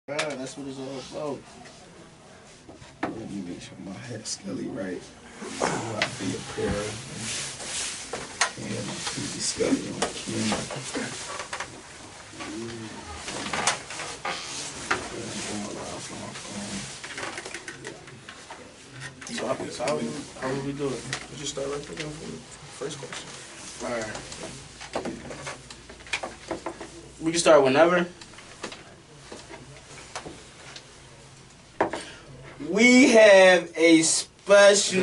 That's what it's all about. Let me make sure my head's skelly right. So I be a pair and my feet be skelly on camera. So how would we do it? We just start right there with the first question. Alright. We can start whenever. We have a special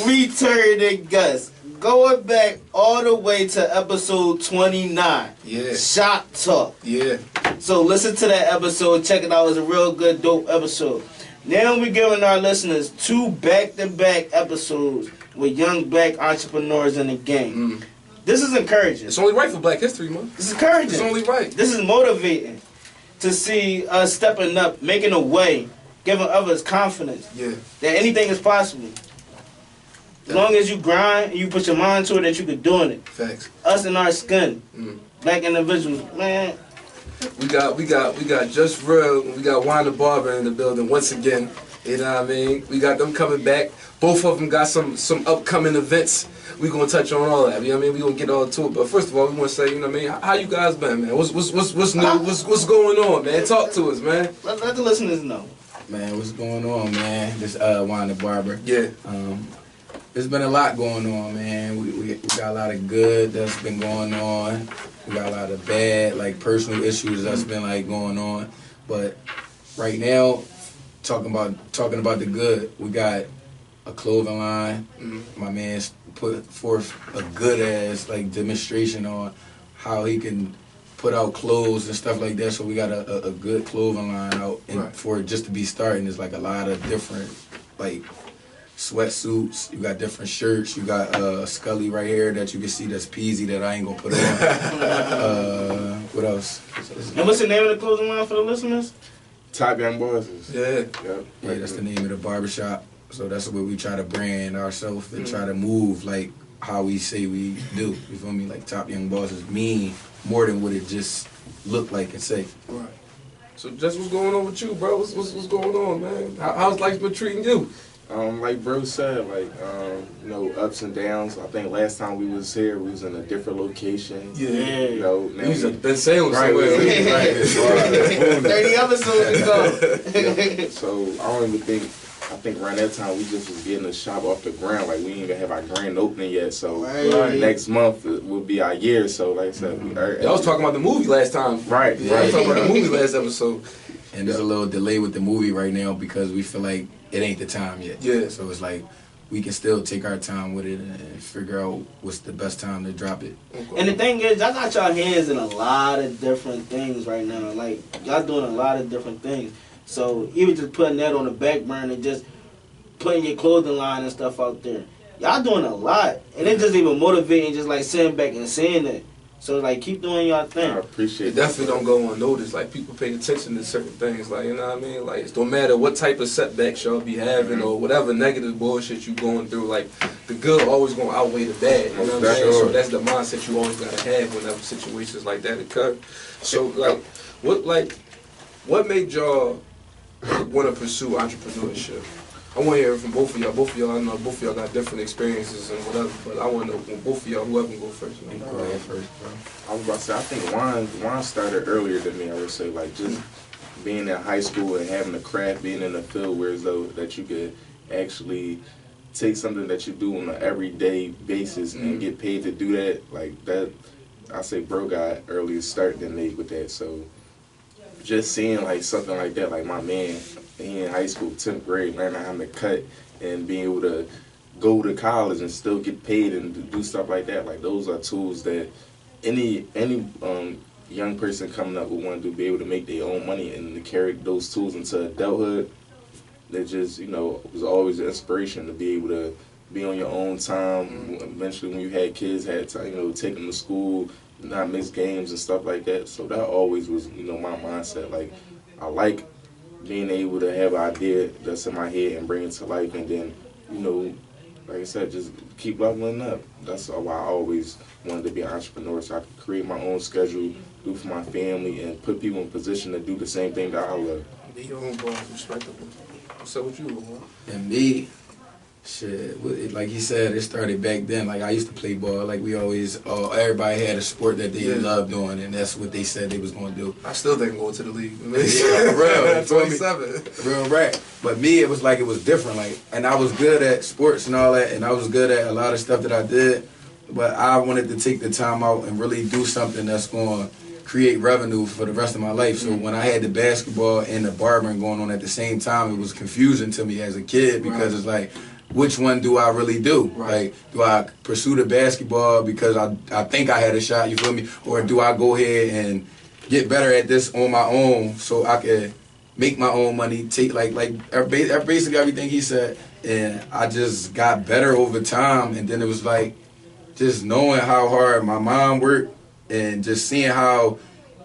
returning guest. Going back all the way to episode 29. Yeah. Shop Talk. Yeah. So listen to that episode. Check it out. It's a real good, dope episode. Now we're giving our listeners 2 back-to-back episodes with young black entrepreneurs in the game. This is encouraging. It's only right for Black History Month. This is encouraging. It's only right. This is motivating to see us stepping up, making a way, giving others confidence that anything is possible. As long as you grind and you put your mind to it, that you can do it. Facts. Us in our skin, black individuals, man. We got Just Real. We got Wanda Barber in the building once again. You know what I mean? We got them coming back. Both of them got some upcoming events. We gonna touch on all that. You know what I mean? We gonna get all to it. But first of all, we wanna say, you know what I mean? How you guys been, man? What's new? What's going on, man? Talk to us, man. Let the listeners know. Man, what's going on, man? This Wanda Barber. Yeah. There's been a lot going on, man. We got a lot of good that's been going on. We got a lot of bad, like personal issues that's been like going on. But right now, talking about the good, we got a clothing line. My man's put forth a good ass like demonstration on how he can put out clothes and stuff like that. So we got a good clothing line out, and for it just to be starting, there's like a lot of different like sweatsuits. You got different shirts. You got a Scully right here that you can see that's peasy that I ain't gonna put on. What else? And what's the name of the clothing line for the listeners? Top Young Bosses. Yeah. Yeah, that's the name of the barbershop. So that's what we try to brand ourselves and try to move like how we say we do. You feel me? Like Top Young Bosses mean more than what it just look like and say. Right. So just what's going on with you, bro? What's going on, man? How's life been treating you? Like bro said, you know, ups and downs. I think last time we was here, we was in a different location. Yeah. You know, now You been sailing somewhere. Right. 30 episodes ago. So I don't even think. I think around that time we just was getting the shop off the ground. Like we didn't even have our grand opening yet. So next month will be our year. So like I said, I was talking about the movie last time. Right. Yeah, I was talking about the movie last episode. And there's a little delay with the movie right now because we feel like it ain't the time yet. Yeah. So it's like we can still take our time with it and figure out what's the best time to drop it. Okay. And the thing is, y'all got y'all hands in a lot of different things right now. Like, y'all doing a lot of different things. So even just putting that on the back burner and just putting your clothing line and stuff out there. Y'all doing a lot. And it's just even motivating just like sitting back and saying it. So like keep doing y'all thing. I appreciate it. Definitely don't go unnoticed. Like people pay attention to certain things. Like, you know what I mean? Like it don't matter what type of setbacks y'all be having or whatever negative bullshit you going through. Like the good always gonna outweigh the bad. You know what I'm saying? So that's the mindset you always gotta have whenever situations like that occur. So what made y'all want to pursue entrepreneurship? I want to hear from both of y'all. Both of y'all, I know both of y'all got different experiences and whatever, but I want to know from both of y'all, whoever can go first. Go ahead first, bro. I was about to say, I think Juan started earlier than me. I would say, like just being in high school and having a craft, being in the field, where as though that you could actually take something that you do on an everyday basis and get paid to do that. Like that, I say, bro got earlier start than me with that. So just seeing like something like that, like my man. He in high school, 10th grade, learning how to cut and being able to go to college and still get paid and do stuff like that. Like those are tools that any young person coming up would want to be able to make their own money and to carry those tools into adulthood. That just, you know, was always an inspiration to be able to be on your own time. Eventually, when you had kids, had time, you know, take them to school, not miss games and stuff like that. So that always was, you know, my mindset. Like I like being able to have an idea that's in my head and bring it to life, and then, you know, like I said, just keep leveling up. That's why I always wanted to be an entrepreneur, so I could create my own schedule, do for my family, and put people in position to do the same thing that I love. Be your own boss, respectable. What's up with you, man? And me, shit, like he said, it started back then. Like I used to play ball. Like we always, everybody had a sport that they loved doing, and that's what they said they was gonna do. I still think going to the league. Yeah, real. 27. Real rap. But me, it was like it was different. Like, and I was good at sports and all that, and I was good at a lot of stuff that I did. But I wanted to take the time out and really do something that's going to create revenue for the rest of my life. So when I had the basketball and the barbering going on at the same time, it was confusing to me as a kid because it's like, which one do I really do? Like, do I pursue the basketball because I think I had a shot, you feel me? Or do I go ahead and get better at this on my own so I can make my own money, take like basically everything he said. And I just got better over time. And then it was like, just knowing how hard my mom worked and just seeing how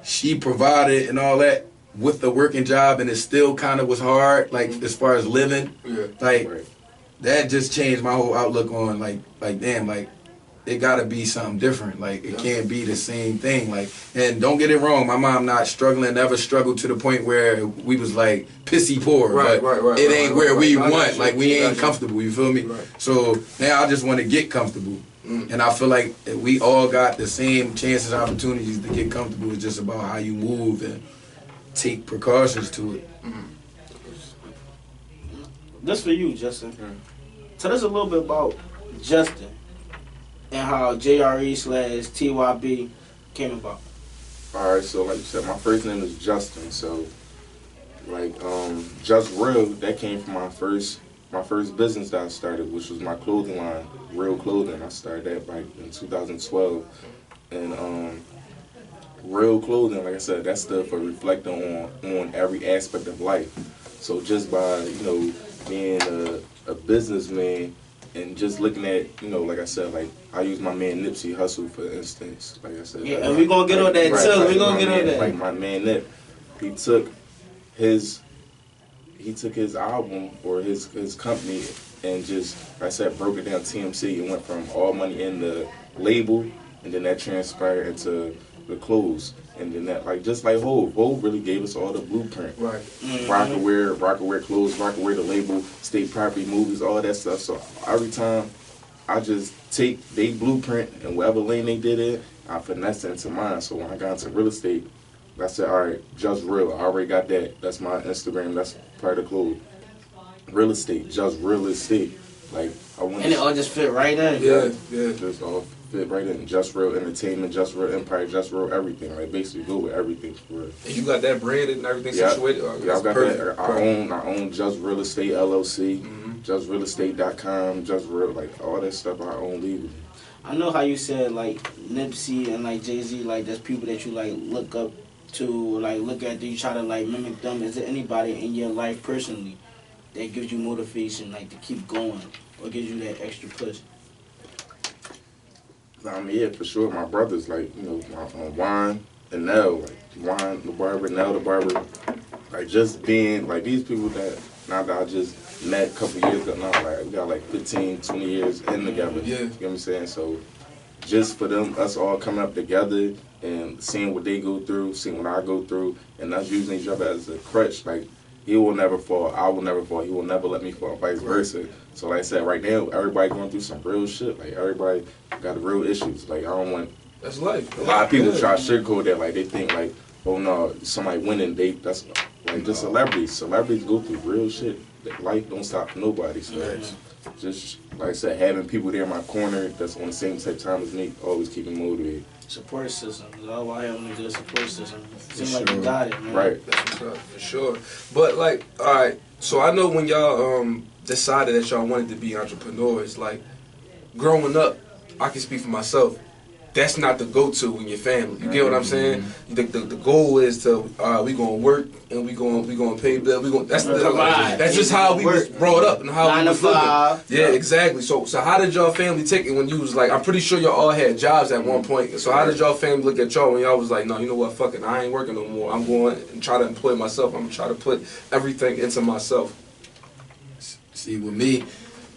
she provided and all that with the working job, and it still kind of was hard, like as far as living, like that just changed my whole outlook on like damn, like it gotta be something different. Like it can't be the same thing. Like, and don't get it wrong, my mom not struggling, never struggled to the point where we was like pissy poor. But it ain't where we want. Like we ain't comfortable. You feel me? So now I just want to get comfortable. And I feel like we all got the same chances, opportunities to get comfortable. It's just about how you move and take precautions to it. This for you, Justin. Tell us a little bit about Justin and how JRE/TYB came about. Alright, so like you said, my first name is Justin, so like Just Real, that came from my first business that I started, which was my clothing line, Real Clothing. I started that back in 2012. And Real Clothing, like I said, that stood for reflecting on every aspect of life. So just by, being a businessman and just looking at, like I said, like I use my man Nipsey Hussle for instance. Like I said, yeah, and we're gonna get on that too. We're gonna get on that. Like my man Nip, he took his album or his company and just, like I said, broke it down TMC and went from all money in the label, and then that transpired into the clothes, and then that, like, just like Hov really gave us all the blueprint. Right. Rockaware clothes, Rockaware the label, state property, movies, all that stuff. So every time I just take their blueprint and whatever lane they did it, I finesse it into mine. So when I got into real estate, I said, all right, Just Real, I already got that. That's my Instagram, that's part of the clothes. Real estate, Just Real Estate. Like, I want. And it all just fit right in. Yeah. Just all fit right in. Just Real Entertainment, Just Real Empire, Just Real everything. Like, basically go with everything for real. And you got that branded and everything situated? Yeah, I got that. I own Just Real Estate LLC, JustRealEstate.com, Just Real, like, all that stuff I own legally. I know how you said, like, Nipsey and, like, Jay-Z, like, there's people that you, like, look up to, like, look at, do you try to, like, mimic them? Is there anybody in your life personally that gives you motivation, like, to keep going, or gives you that extra push? I mean, yeah, for sure. My brothers, like, Juan and Nell, like, Juan the barber, Nell the barber, like, just being, like, these people that, now that I just met a couple years ago now, like, we got, like, 15, 20 years in together. Yeah. You know what I'm saying? So, just for them, us all coming up together and seeing what they go through, seeing what I go through, and us using each other as a crutch, like, he will never fall, I will never fall, he will never let me fall, vice versa. So like I said, right now, everybody going through some real shit. Like, everybody got real issues. Like, I don't want... That's life. A lot of people try to sugarcoat that. Like, they think, like, oh, no, somebody winning, that's... Like, just celebrities. Celebrities go through real shit. Life don't stop for nobody. So, just, like I said, having people there in my corner that's on the same type of time as me, always keep me motivated. Support system. It's all about having a good support system. Seems like you got it, man. Right. That's what's up, for sure. But, like, all right, so I know when y'all decided that y'all wanted to be entrepreneurs, like, growing up, I can speak for myself, that's not the go-to in your family. You get what I'm saying? The goal is to we gonna work and we gonna pay bills. That's just how we was brought up and how we was living. Yeah, exactly. So how did y'all family take it when you was like? I'm pretty sure y'all all had jobs at one point. So how did y'all family look at y'all when y'all was like, no, you know what? Fuck it, I ain't working no more. I'm going and try to employ myself. I'm gonna try to put everything into myself. See, with me,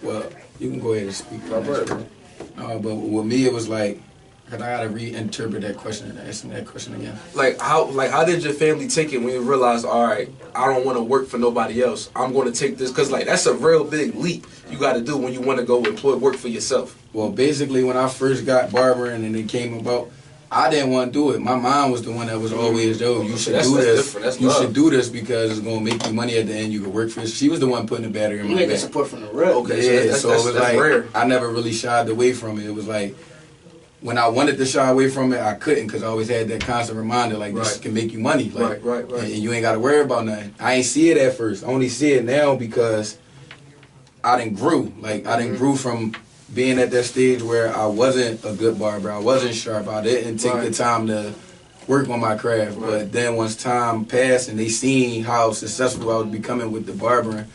well, you can go ahead and speak. But with me, it was like, Cause I gotta reinterpret that question and ask me that question again. Like how did your family take it when you realized, all right, I don't want to work for nobody else. I'm going to take this, because like that's a real big leap you got to do when you want to go work for yourself. Well, basically, when I first got barbering and it came about, I didn't want to do it. My mom was the one that was always, yo, you should do this. You should do this because it's gonna make you money at the end. You can work for it. She was the one putting the battery in my back. You had the support from the real. Okay, yeah, so it was like rare. I never really shied away from it. It was like, when I wanted to shy away from it, I couldn't, because I always had that constant reminder, like, this can make you money. Like, right. And you ain't got to worry about nothing. I ain't see it at first. I only see it now because I done grew. Like, I done grew from being at that stage where I wasn't a good barber. I wasn't sharp. I didn't take the time to work on my craft. But then once time passed and they seen how successful I was becoming with the barbering,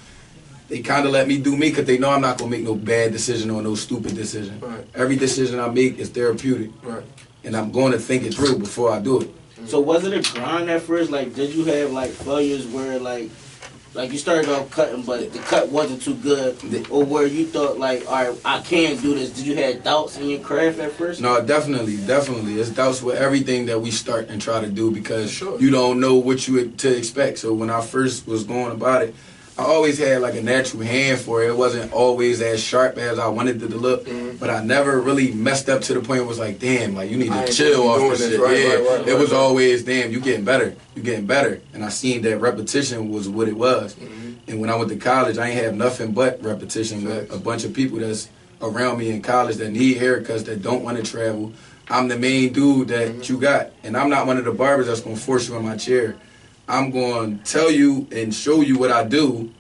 they kind of let me do me, because they know I'm not going to make no bad decision or no stupid decision. Right. Every decision I make is therapeutic. Right. And I'm going to think it through before I do it. So was it a grind at first? Like, did you have like failures where like you started off cutting, but the cut wasn't too good, or where you thought like, all right, I can't do this? Did you have doubts in your craft at first? No, definitely. It's doubts with everything that we start and try to do, because you don't know what you to expect. So when I first was going about it, I always had like a natural hand for it. It wasn't always as sharp as I wanted it to look, but I never really messed up to the point where it was like, damn, like you need to chill off this shit. It was always, damn, you getting better. And I seen that repetition was what it was. And when I went to college, I ain't have nothing but repetition with a bunch of people that's around me in college that need haircuts, that don't want to travel. I'm the main dude that you got. And I'm not one of the barbers that's going to force you in my chair. I'm going to tell you and show you what I do,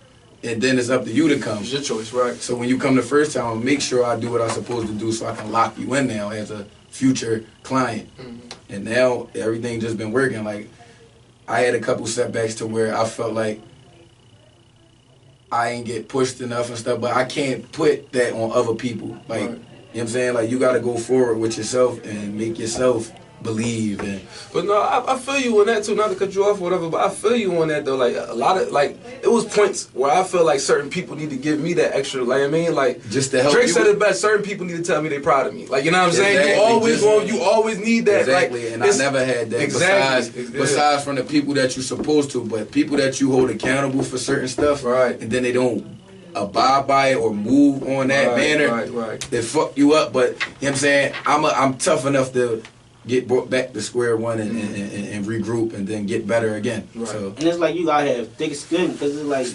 and then it's up to you to come. It's your choice, right? So when you come the first time, I'll make sure I do what I'm supposed to do so I can lock you in now as a future client. And now everything just been working. Like, I had a couple setbacks to where I felt like I ain't get pushed enough and stuff, but I can't put that on other people. Like, you know what I'm saying? Like, you got to go forward with yourself and make yourself believe. But no, I feel you on that too, not to cut you off or whatever, but I feel you on that though. Like a lot of, like, it was points where I feel like certain people need to give me that extra, like, I mean, like, just to help Drake you. said it best, certain people need to tell me they proud of me. Like, you know what I'm saying? You always need that. Exactly, like, and I never had that. Exactly. Besides from the people that you're supposed to, but people that you hold accountable for certain stuff, right? And then they don't abide by it or move on that manner, right. They fuck you up. But you know what I'm saying, I'm tough enough to get brought back to square one and regroup and then get better again. Right. So, and it's like you gotta have thick skin, because it's like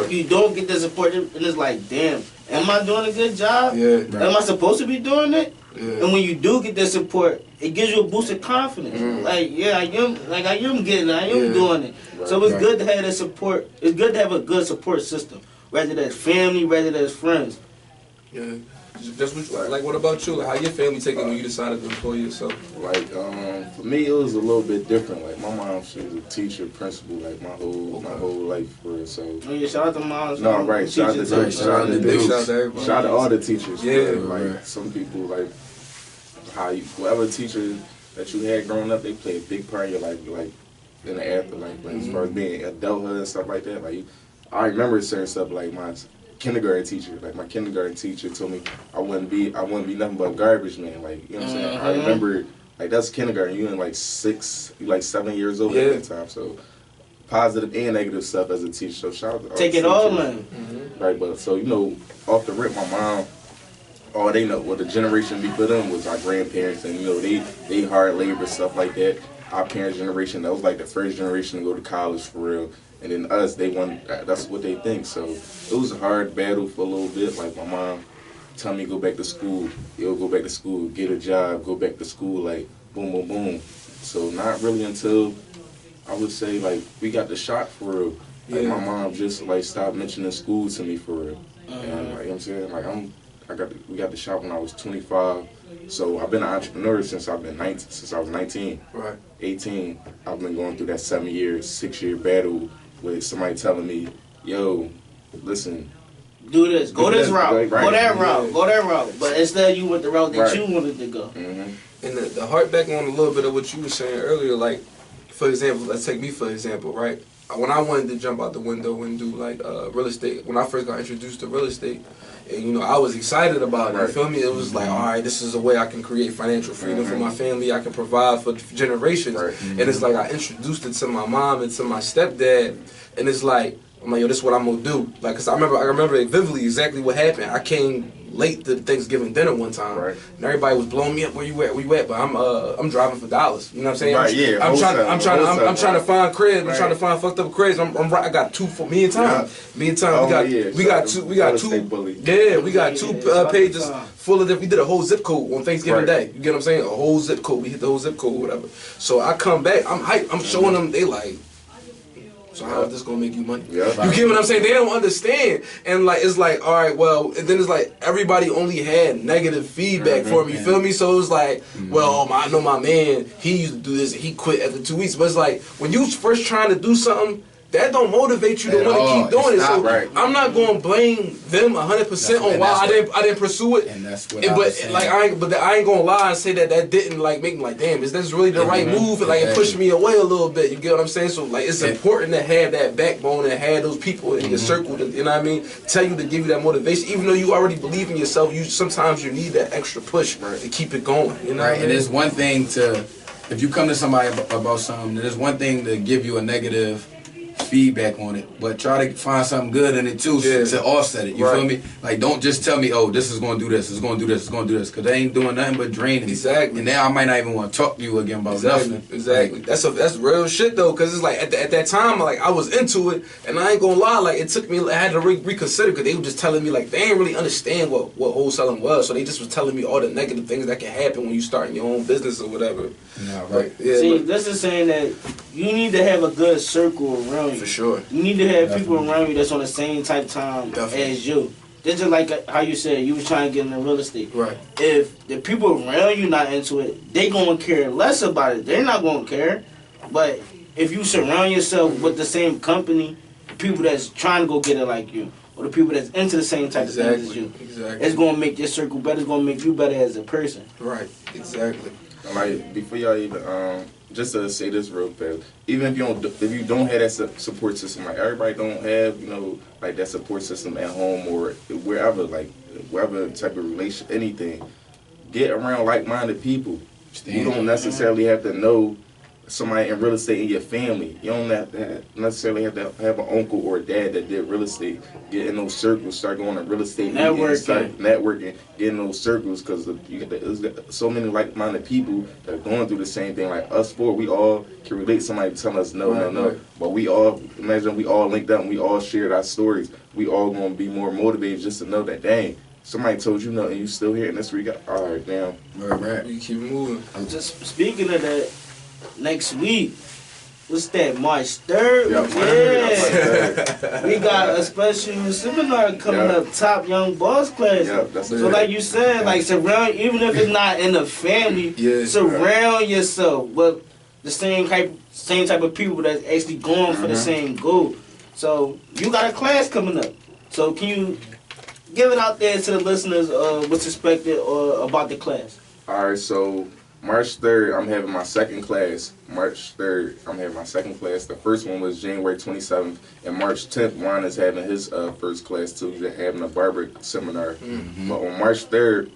you don't get the support, and it's like, damn, am I doing a good job? Yeah. Right. Am I supposed to be doing it? Yeah. And when you do get the support, it gives you a boost of confidence. Like, yeah, I am doing it. Right. So it's good to have the support. It's good to have a good support system, whether that's family, whether that's friends. Yeah. That's what, like, what about you? Like, how your family take it when you decided to employ yourself? Like, for me, it was a little bit different. Like, my mom, she was a teacher, principal, like, my whole life for her. So, Oh yeah, shout out to moms. no, right. Shout out to Shout out to everybody. Shout out to all the teachers. Yeah. Like, some people, like, whoever teacher that you had growing up, they play a big part in your life, like, in the afterlife. Like, as far as being adulthood and stuff like that. Like, I remember certain stuff, like, my kindergarten teacher told me I wouldn't be nothing but a garbage man. Like, you know what I'm saying? I remember, like, that's kindergarten. You in like 7 years old at that time. So positive and negative stuff as a teacher. So shout out to all Take the it all, teachers. man. Right, but so, you know, off the rip, my mom, all they know, what the generation before them was our grandparents, and, you know, they hard labor, stuff like that. Our parents' generation, that was like the first generation to go to college for real. And then us, that's what they think. So it was a hard battle for a little bit. Like, my mom tell me go back to school. Go back to school, get a job, go back to school, like, boom, boom, boom. So not really until, I would say, like, we got the shot for real. Like, my mom just, like, stopped mentioning school to me for real. And, like, you know what I'm saying? Like, we got the shot when I was 25. So I've been an entrepreneur since I was 19. Right. 18, I've been going through that 6-year battle with somebody telling me, yo, listen, do this, go this route, right. Go that route. But instead you went the route that you wanted to go. And the heart back on a little bit of what you were saying earlier, like, for example, let's take me for example, right? when I wanted to jump out the window and do like real estate, when I first got introduced to real estate, and you know, I was excited about it. You feel me? It was like, all right, this is a way I can create financial freedom for my family. I can provide for generations. And it's like I introduced it to my mom and to my stepdad, and it's like, I'm like, yo, this is what I'm gonna do. Like, cause I remember it vividly exactly what happened. I came late to Thanksgiving dinner one time, and everybody was blowing me up. Where you at? Where you at? But I'm driving for dollars. You know what I'm saying? I'm trying to find cribs. I'm trying to find fucked up cribs. I got two for me and Tom. Me and Tom, we got two pages full of them. We did a whole zip code on Thanksgiving Day. You get what I'm saying? A whole zip code. We hit the whole zip code, whatever. So I come back. I'm hyped. I'm showing them. They like, so how is this gonna make you money? You get what I'm saying? They don't understand. And like, it's like, all right, well, and then it's like everybody only had negative feedback for me. You feel me? So it's like, well, I know my man, he used to do this, and he quit after 2 weeks. But it's like, when you first trying to do something, that don't motivate you to want to keep doing it. So I'm not gonna blame them 100% on why I didn't pursue it. And that's what I ain't gonna lie and say that didn't like make me like, damn, is this really the right move? And like it pushed me away a little bit. You get what I'm saying? So like it's important to have that backbone and have those people in your circle. You know what I mean? Tell you to give you that motivation, even though you already believe in yourself. Sometimes you need that extra push to keep it going. You know? And it's one thing if you come to somebody about something, there's one thing to give you a negative feedback on it, but try to find something good in it too to offset it. You feel me? Like, don't just tell me, oh, this is going to do this, it's going to do this, it's going to do this, because they ain't doing nothing but draining me. And then I might not even want to talk to you again about nothing. Like, that's real shit though, because it's like at that time, like I was into it, and I ain't gonna lie, like it took me, I had to reconsider, because they were just telling me like they ain't really understand what wholesaling was, so they just was telling me all the negative things that can happen when you starting your own business or whatever. See, this is saying that you need to have a good circle around you. For sure. You need to have people around you that's on the same type of time as you. This is like how you said you was trying to get into real estate. If the people around you not into it, they gonna care less about it. They're not gonna care. But if you surround yourself with the same company, people that's trying to go get it like you, or the people that's into the same type of things as you, it's gonna make your circle better. It's gonna make you better as a person. Exactly. Like, before y'all even just to say this real fast, even if you don't have that support system, like everybody don't have, you know, like that support system at home or wherever, like wherever type of relation, anything, get around like-minded people. You don't necessarily have to know somebody in real estate in your family. You don't necessarily have to have an uncle or a dad that did real estate. Get in those circles, start going to real estate meetings, start networking, get in those circles, because there's so many like-minded people that are going through the same thing. Like us four, we all can relate to somebody telling us no. But we all, imagine we all linked up and we all shared our stories. We all going to be more motivated just to know that, dang, somebody told you no and you still here, and that's where you got, all right, damn. You keep moving. I'm just speaking of that. Next week, what's that, March 3rd? We got a special seminar coming up, top Young Boss class. So like you said, like surround, even if it's not in the family, surround yourself with the same type of people that's actually going for the same goal. So you got a class coming up. So can you give it out there to the listeners what's expected or about the class? All right, so March 3rd, I'm having my second class. March 3rd, I'm having my second class. The first one was January 27th. And March 10th, Juan is having his first class too. He's having a barber seminar. But on March 3rd,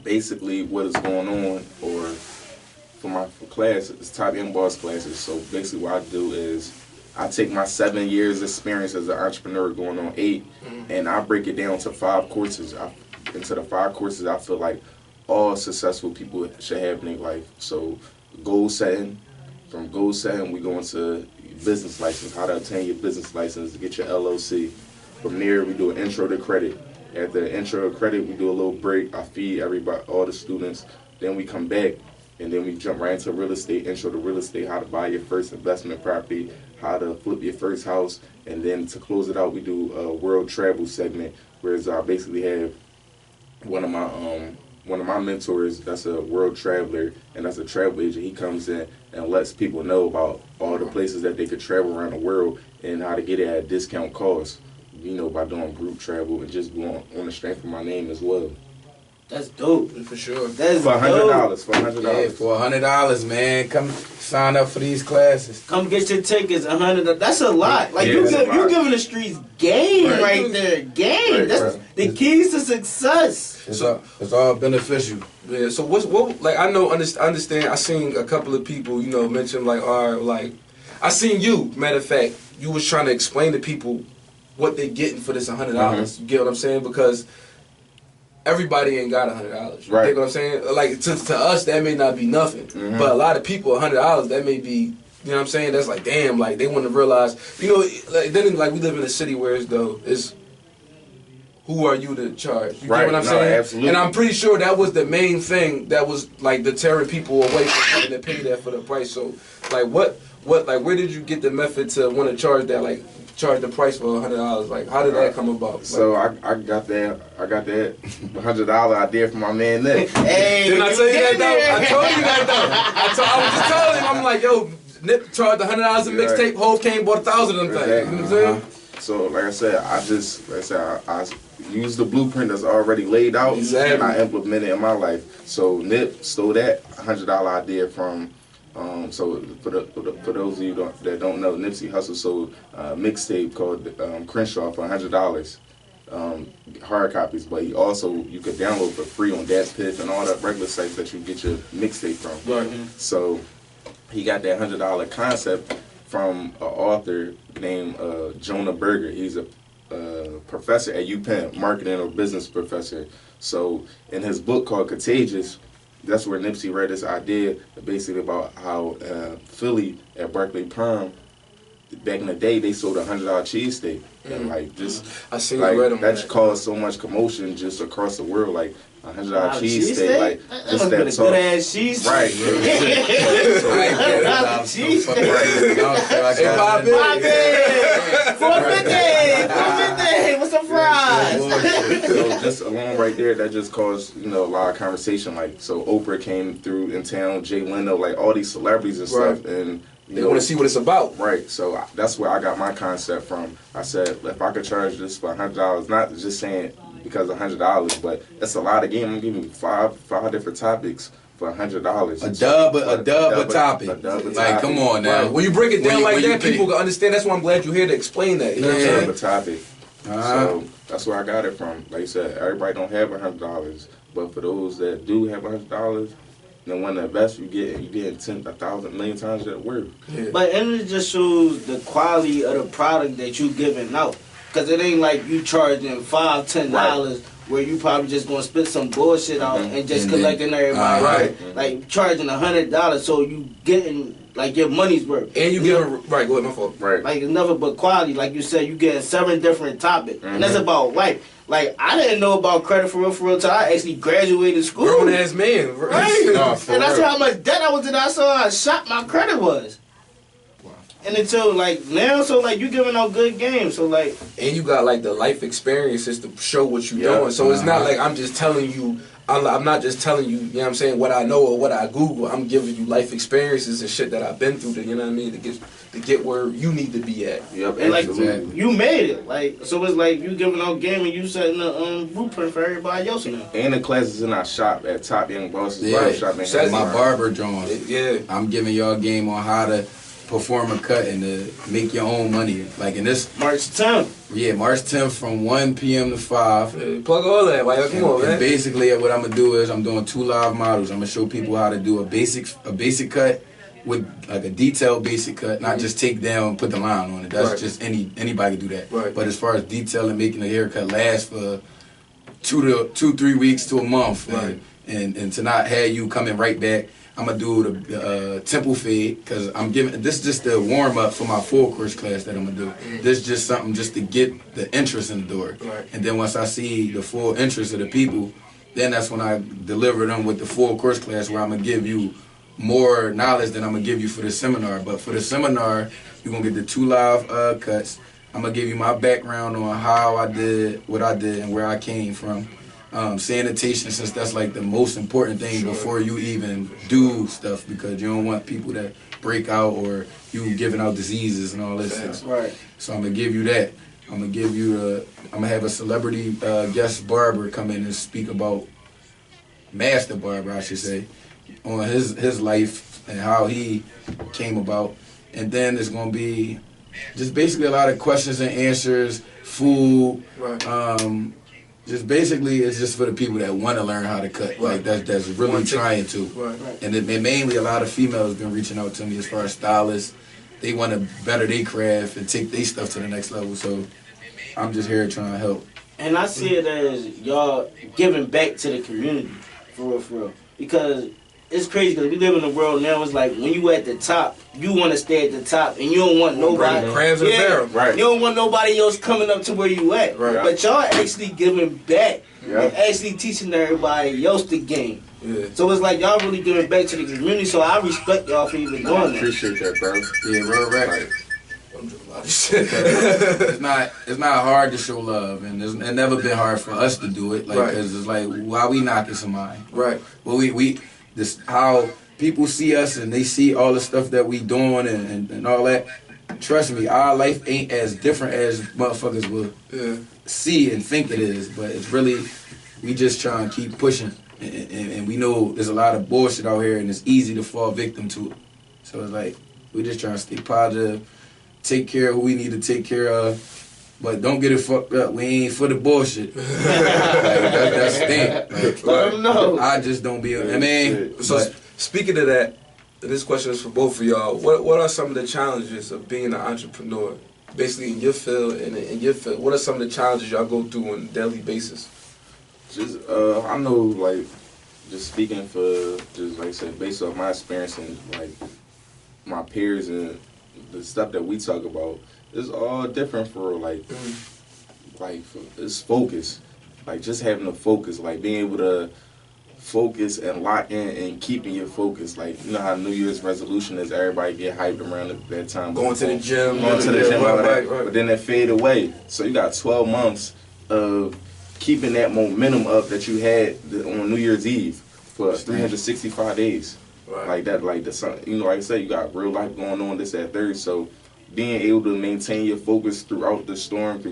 basically what is going on, or for my class, it's top Young Boss classes. So basically what I do is I take my 7 years experience as an entrepreneur, going on 8, and I break it down to 5 courses. Into the 5 courses I feel like all successful people should have in their life. So goal setting, from goal setting we go into business license, how to obtain your business license, get your LLC. From there we do an intro to credit. After the intro to credit we do a little break. I feed everybody, all the students. Then we come back and then we jump right into real estate, intro to real estate, how to buy your first investment property, how to flip your first house. And then to close it out we do a world travel segment, whereas I basically have one of my mentors that's a world traveler and that's a travel agent. He comes in and lets people know about all the places that they could travel around the world and how to get it at a discount cost, you know, by doing group travel and just going on the strength of my name as well. That's dope. For sure. That's For $100. dope. For $100. Yeah, for $100, man. Come sign up for these classes. Come get your tickets, $100. That's a lot. Like Yeah, you, that's a you lot. giving the streets game Right. right there. Game. Right, That's right. the keys to success. It's all beneficial. Yeah. So what? Like I know, understand. I seen a couple of people, you know, mention like, all right, like I seen you. Matter of fact, you was trying to explain to people what they getting for this $100. You get what I'm saying? Because everybody ain't got $100. You Right. get what I'm saying? Like to us, that may not be nothing, but a lot of people, $100, that may be. You know what I'm saying? That's like, damn, like they want to realize, you know, like then like we live in a city where it's who are you to charge? You Right. get what I'm No, saying? absolutely. And I'm pretty sure that was the main thing that was like deterring people away from having to pay that for the price. So like what like where did you get the method to want to charge that, like charge the price for $100? Like how did that come about? So I got that $100 idea from my man Nick. Hey, Didn't I tell you that get though? there. I told you that though. I was just telling him, I'm like, yo, Nip charged $100 a mixtape, Hove came bought 1,000 of them things. You know what I'm saying? So like I said, I used the blueprint that's already laid out, Exactly. and I implement it in my life. So Nip stole that $100 idea from. So for those of you that don't know, Nipsey Hussle sold a mixtape called Crenshaw for $100, hard copies. But he also, you could download for free on DatPiff and all the regular sites that you get your mixtape from. Right. So he got that $100 concept from an author named Jonah Berger. He's a professor at UPenn, marketing or business professor. So in his book called Contagious, that's where Nipsey read this idea basically about how Philly at Barclay Perm, back in the day, they sold a $100 cheesesteak. And like just I seen like you read them. that caused so much commotion just across the world. Like $100 Wow, cheesesteak, like That just must have been a that good talk. ass cheese. Right. Hey, Pop, My bad. 450. What's the fries? So just alone right there, that just caused, a lot of conversation. Like, so Oprah came through in town, Jay Leno, like all these celebrities and stuff, and They want to see what it's about. Right, so that's where I got my concept from. I said, if I could charge this for $100, not just saying because of $100, but it's a lot of game. I'm giving you five different topics for $100. A dub a topic. Like, come on now. Right. When you break it down like that, pay- people can understand. That's why I'm glad you're here to explain that. You know what I'm Yeah. saying? A topic. So that's where I got it from. Like you said, everybody don't have $100, but for those that do have $100, then when the invest, you get 1,000 million times that worth. Yeah. But and it just shows the quality of the product that you giving out. Cause it ain't like you charging $5-10 where you probably just gonna spit some bullshit out and just And then- collecting everybody. right. Like charging $100, so you getting like your money's worth. And you know? give right. Go ahead, my fault. Right. Like it's nothing but quality. Like you said, you getting 7 different topics, and that's about life. Like I didn't know about credit for real till I actually graduated school. Grown ass man. Right. No, for And that's real. how much debt I was in. I saw how shot my credit was. Wow. And until like now, so like you giving out good games. So like And you got like the life experiences to show what you Yeah. doing. So it's not like I'm just telling you. I'm not just telling you, you know what I'm saying, what I know or what I Google. I'm giving you life experiences and shit that I've been through, you know what I mean, to get where you need to be at. Yep, and like absolutely. you made it. Like so it's like you giving out game and you setting the blueprint for everybody else now. And the classes in our shop at Top Young Bosses Yeah. Barber Shop. Says My barber drawings. Yeah. I'm giving y'all a game on how to perform a cut and to make your own money. Like in this, March 10th. March 10th from 1 p.m. to 5. Yeah, plug all that. Like, come on, And man. basically, what I'm gonna do is I'm doing 2 live models. I'm gonna show people how to do a basic cut with like a detailed basic cut, not just take down and put the line on it. That's Right. just anybody do that. Right. But as far as detail and making the haircut last for 2-3 weeks to a month, Right. and to not have you coming right back. I'm gonna do the temple fade because I'm giving this is just the warm up for my full course class that I'm gonna do. This is just something just to get the interest in the door, Right. and then once I see the full interest of the people, then that's when I deliver them with the full course class where I'm gonna give you more knowledge than I'm gonna give you for the seminar. But for the seminar, you're gonna get the 2 live cuts. I'm gonna give you my background on how I did what I did and where I came from. Sanitation, since that's like the most important thing before you even do stuff, because you don't want people that break out or you giving out diseases and all this stuff. Right. So I'm gonna give you that. I'm gonna have a celebrity guest barber come in and speak about master barber, I should say, on his life and how he came about. And then it's gonna be just basically a lot of questions and answers, food. Right. Just basically, it's just for the people that want to learn how to cut. Right. Like that's really trying to. Right. And mainly a lot of females been reaching out to me as far as stylists. They want to better their craft and take their stuff to the next level. So I'm just here trying to help. And I see it as y'all giving back to the community, for real. Because it's crazy, because we live in a world now, it's like when you at the top, you want to stay at the top, and you don't want nobody. Crabs in the barrel. Right. You don't want nobody else coming up to where you at. Right. But y'all actually giving back Yeah. and actually teaching everybody else the game. Yeah. So it's like y'all really giving back to the community, so I respect y'all for even I doing that. appreciate that, bro. Yeah, real right. Like, I'm doing a lot of shit. It's not hard to show love, and it's never been hard for us to do it. Like, Right. cause it's like, why we knocking somebody? Right. Well, we this how people see us and they see all the stuff that we doing and all that. Trust me, our life ain't as different as motherfuckers will Yeah. see and think it is, but it's really, we just trying to keep pushing, and we know there's a lot of bullshit out here, and it's easy to fall victim to it. So it's like, we just trying to stay positive, take care of who we need to take care of, but don't get it fucked up. We ain't for the bullshit. Like, that's the thing. Like, Let them know. I just don't be, I mean, So but speaking of that, this question is for both of y'all. What are some of the challenges of being an entrepreneur? Basically in your field and in your field, what are some of the challenges y'all go through on a daily basis? just I know, like, just speaking for, just like I said, based off my experience and like my peers and the stuff that we talk about, it's all different for like it's focus, like just having a focus, like being able to focus and lock in and keeping your focus. Like, you know how New Year's resolution is, everybody get hyped around that time. Going to the gym. Going to the gym, all that. Right. But then they fade away. So you got 12 months of keeping that momentum up that you had on New Year's Eve for 365 days. Right. Like that, like the sun, you know, like I said, you got real life going on, this, that, third. So being able to maintain your focus throughout the storm, through